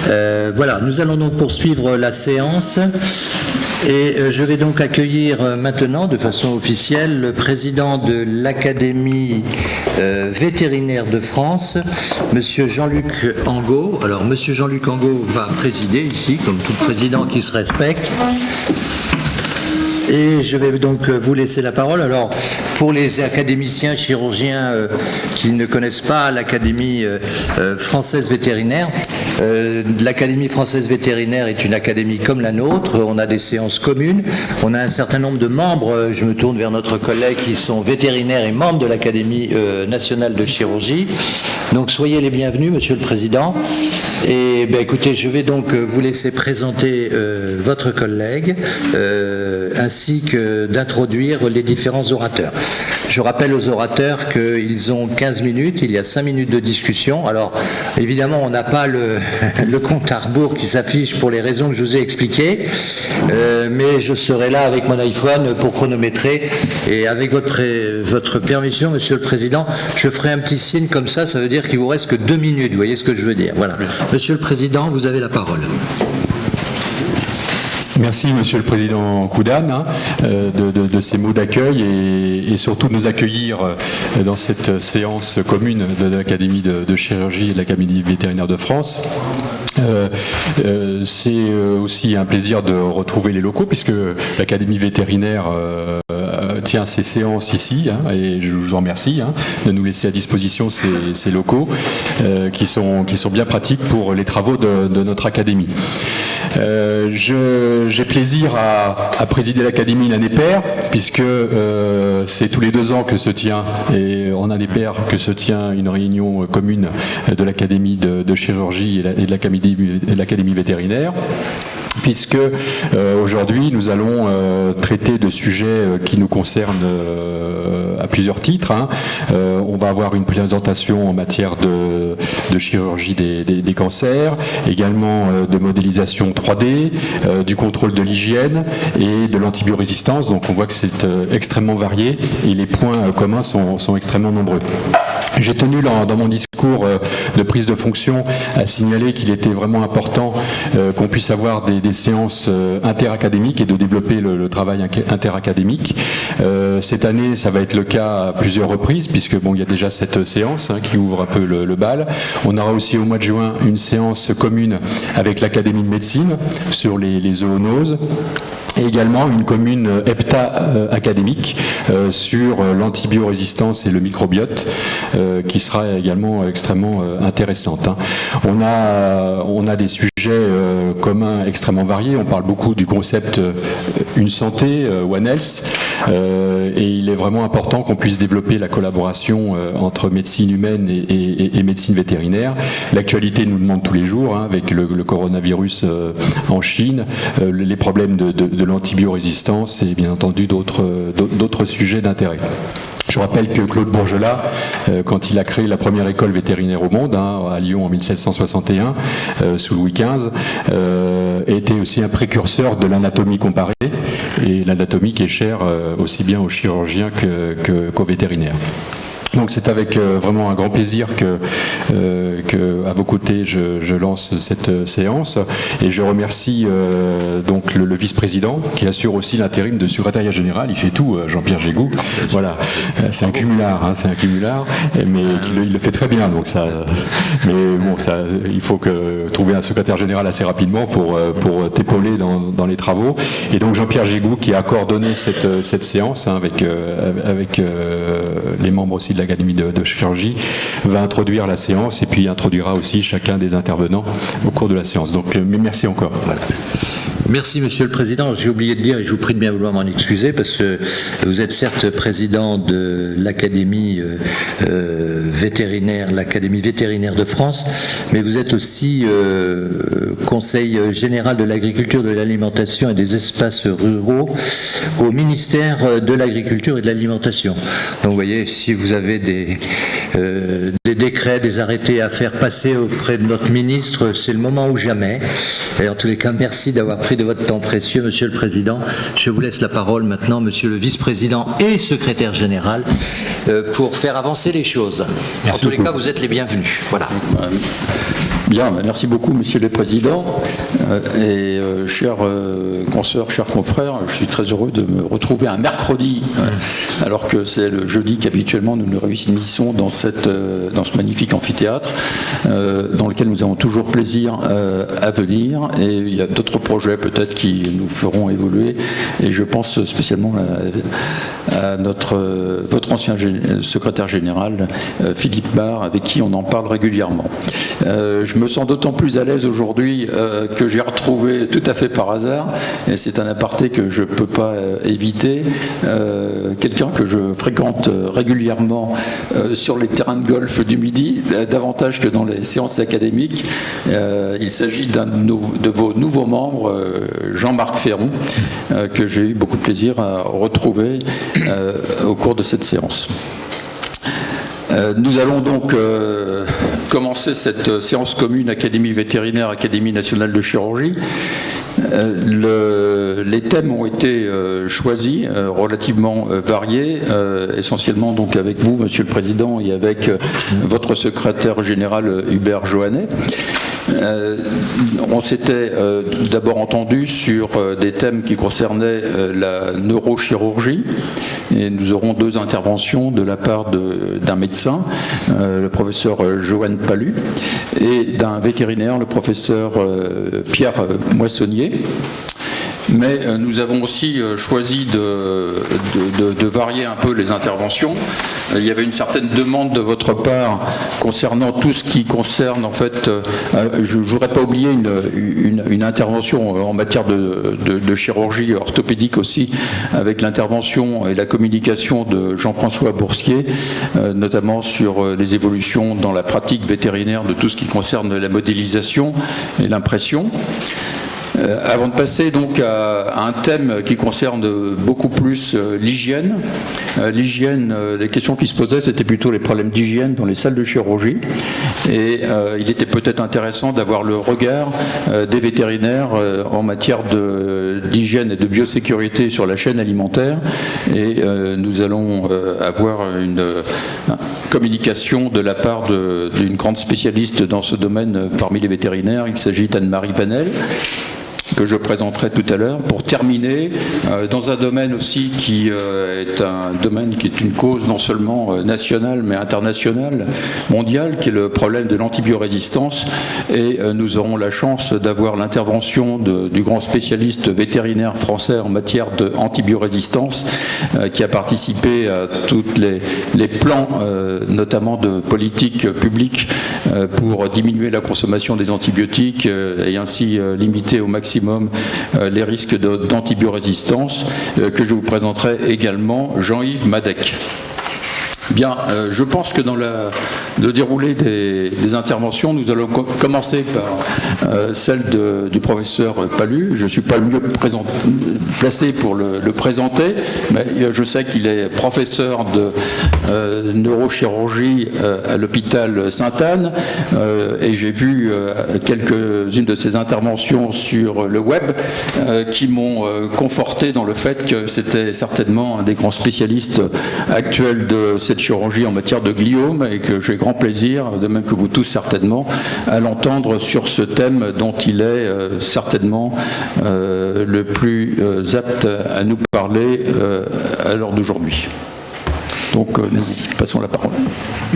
Voilà, nous allons donc poursuivre la séance et je vais donc accueillir maintenant de façon officielle le président de l'Académie vétérinaire de France, Monsieur Jean-Luc Angot. Alors, Monsieur Jean-Luc Angot va présider ici, comme tout président qui se respecte. Et je vais donc vous laisser la parole. Alors, pour les académiciens chirurgiens qui ne connaissent pas l'Académie française vétérinaire, l'Académie française vétérinaire est une académie comme la nôtre. On a des séances communes. On a un certain nombre de membres. Je me tourne vers notre collègue qui sont vétérinaires et membres de l'Académie nationale de chirurgie. Donc, soyez les bienvenus, Monsieur le Président. Et écoutez, je vais donc vous laisser présenter votre collègue ainsi que d'introduire les différents orateurs. Je rappelle aux orateurs qu'ils ont 15 minutes, il y a 5 minutes de discussion. Alors, évidemment, on n'a pas le compte à rebours qui s'affiche pour les raisons que je vous ai expliquées, mais je serai là avec mon iPhone pour chronométrer. Et avec votre permission, Monsieur le Président, je ferai un petit signe comme ça, ça veut dire qu'il vous reste que 2 minutes, vous voyez ce que je veux dire. Voilà. Monsieur le Président, vous avez la parole. Merci Monsieur le Président Koudane de ces mots d'accueil et surtout de nous accueillir dans cette séance commune de l'Académie de chirurgie et de l'Académie vétérinaire de France. C'est aussi un plaisir de retrouver les locaux puisque l'Académie vétérinaire tient ces séances ici et je vous en remercie de nous laisser à disposition ces locaux qui sont bien pratiques pour les travaux de notre Académie. J'ai plaisir à présider l'Académie l'année paire, puisque c'est tous les 2 ans que se tient, et en année paire que se tient une réunion commune de l'Académie de chirurgie et de l'Académie vétérinaire. Puisque aujourd'hui nous allons traiter de sujets qui nous concernent à plusieurs titres. On va avoir une présentation en matière de chirurgie des cancers, également de modélisation 3D, du contrôle de l'hygiène et de l'antibiorésistance. Donc on voit que c'est extrêmement varié et les points communs sont extrêmement nombreux. J'ai tenu dans mon discours de prise de fonction à signaler qu'il était vraiment important qu'on puisse avoir des séances interacadémiques et de développer le travail interacadémique. Cette année, ça va être le cas à plusieurs reprises, puisque il y a déjà cette séance qui ouvre un peu le bal. On aura aussi au mois de juin une séance commune avec l'Académie de médecine sur les zoonoses. Et également une commune hepta-académique sur l'antibiorésistance et le microbiote qui sera également extrêmement intéressante. On a des sujets communs extrêmement variés. On parle beaucoup du concept Une santé, One Health, et il est vraiment important qu'on puisse développer la collaboration entre médecine humaine et médecine vétérinaire. L'actualité nous demande tous les jours, avec le coronavirus en Chine, les problèmes de l'antibiorésistance et bien entendu d'autres sujets d'intérêt. Je rappelle que Claude Bourgelat, quand il a créé la première école vétérinaire au monde, à Lyon en 1761, sous Louis XV, était aussi un précurseur de l'anatomie comparée, et l'anatomie qui est chère aussi bien aux chirurgiens qu'aux vétérinaires. Donc c'est avec vraiment un grand plaisir que à vos côtés je lance cette séance et je remercie donc le vice-président qui assure aussi l'intérim de secrétariat général. Il fait tout, Jean-Pierre Gégou. Voilà, c'est un cumulard, mais il le fait très bien. Donc ça, mais bon, il faut trouver un secrétaire général assez rapidement pour t'épauler dans les travaux. Et donc Jean-Pierre Gégou qui a coordonné cette séance avec les membres aussi de l'Académie de chirurgie, va introduire la séance et puis introduira aussi chacun des intervenants au cours de la séance. Donc, merci encore. Voilà. Merci Monsieur le Président. J'ai oublié de dire, et je vous prie de bien vouloir m'en excuser, parce que vous êtes certes président de l'Académie vétérinaire, l'Académie vétérinaire de France, mais vous êtes aussi Conseil général de l'agriculture, de l'alimentation et des espaces ruraux au ministère de l'Agriculture et de l'Alimentation. Donc vous voyez, si vous avez des décrets, des arrêtés à faire passer auprès de notre ministre, c'est le moment ou jamais. Et en tous les cas, merci d'avoir pris de votre temps précieux, Monsieur le Président. Je vous laisse la parole maintenant, Monsieur le Vice-président et Secrétaire général, pour faire avancer les choses. Merci en tous beaucoup. les cas, vous êtes les bienvenus. Voilà. Bien, merci beaucoup, Monsieur le Président. Chers consoeurs, chers confrères, je suis très heureux de me retrouver un mercredi, alors que c'est le jeudi qu'habituellement nous nous réunissons dans ce magnifique amphithéâtre, dans lequel nous avons toujours plaisir à venir. Et il y a d'autres projets peut-être qui nous feront évoluer. Et je pense spécialement à votre ancien secrétaire général, Philippe Barre, avec qui on en parle régulièrement. Je me sens d'autant plus à l'aise aujourd'hui que j'ai retrouvé tout à fait par hasard, et c'est un aparté que je ne peux pas éviter, quelqu'un que je fréquente régulièrement sur les terrains de golf du Midi, davantage que dans les séances académiques. Il s'agit d'un de vos nouveaux membres, Jean-Marc Ferron, que j'ai eu beaucoup de plaisir à retrouver au cours de cette séance. Nous allons donc commencer cette séance commune Académie vétérinaire, Académie nationale de chirurgie. Les thèmes ont été choisis, relativement variés, essentiellement donc avec vous, Monsieur le Président, et avec votre secrétaire général Hubert Joannet. On s'était d'abord entendu sur des thèmes qui concernaient la neurochirurgie, et nous aurons deux interventions de la part d'un médecin, le professeur Joanne Palu, et d'un vétérinaire, le professeur Pierre Moissonnier. Mais nous avons aussi choisi de varier un peu les interventions. Il y avait une certaine demande de votre part concernant tout ce qui concerne, en fait, je ne voudrais pas oublier une intervention en matière de chirurgie orthopédique aussi, avec l'intervention et la communication de Jean-François Boursier, notamment sur les évolutions dans la pratique vétérinaire de tout ce qui concerne la modélisation et l'impression. Avant de passer donc à un thème qui concerne beaucoup plus l'hygiène. L'hygiène, les questions qui se posaient, c'était plutôt les problèmes d'hygiène dans les salles de chirurgie. Et il était peut-être intéressant d'avoir le regard des vétérinaires en matière d'hygiène et de biosécurité sur la chaîne alimentaire. Et nous allons avoir une communication de la part d'une grande spécialiste dans ce domaine parmi les vétérinaires. Il s'agit d'Anne-Marie Vanel, que je présenterai tout à l'heure, pour terminer dans un domaine aussi qui est un domaine qui est une cause non seulement nationale mais internationale, mondiale, qui est le problème de l'antibiorésistance. Et nous aurons la chance d'avoir l'intervention du grand spécialiste vétérinaire français en matière d'antibiorésistance, qui a participé à tous les plans, notamment de politique publique, pour diminuer la consommation des antibiotiques et ainsi limiter au maximum les risques d'antibiorésistance, que je vous présenterai également Jean-Yves Madec. Bien, je pense que dans le déroulé des interventions, nous allons commencer par celle du professeur Palu. Je ne suis pas le mieux placé pour le présenter, mais je sais qu'il est professeur de neurochirurgie à l'hôpital Sainte-Anne, et j'ai vu quelques-unes de ses interventions sur le web qui m'ont conforté dans le fait que c'était certainement un des grands spécialistes actuels de cette chirurgie en matière de gliome, et que j'ai grand plaisir, de même que vous tous certainement, à l'entendre sur ce thème dont il est certainement le plus apte à nous parler à l'heure d'aujourd'hui. Donc, passons la parole.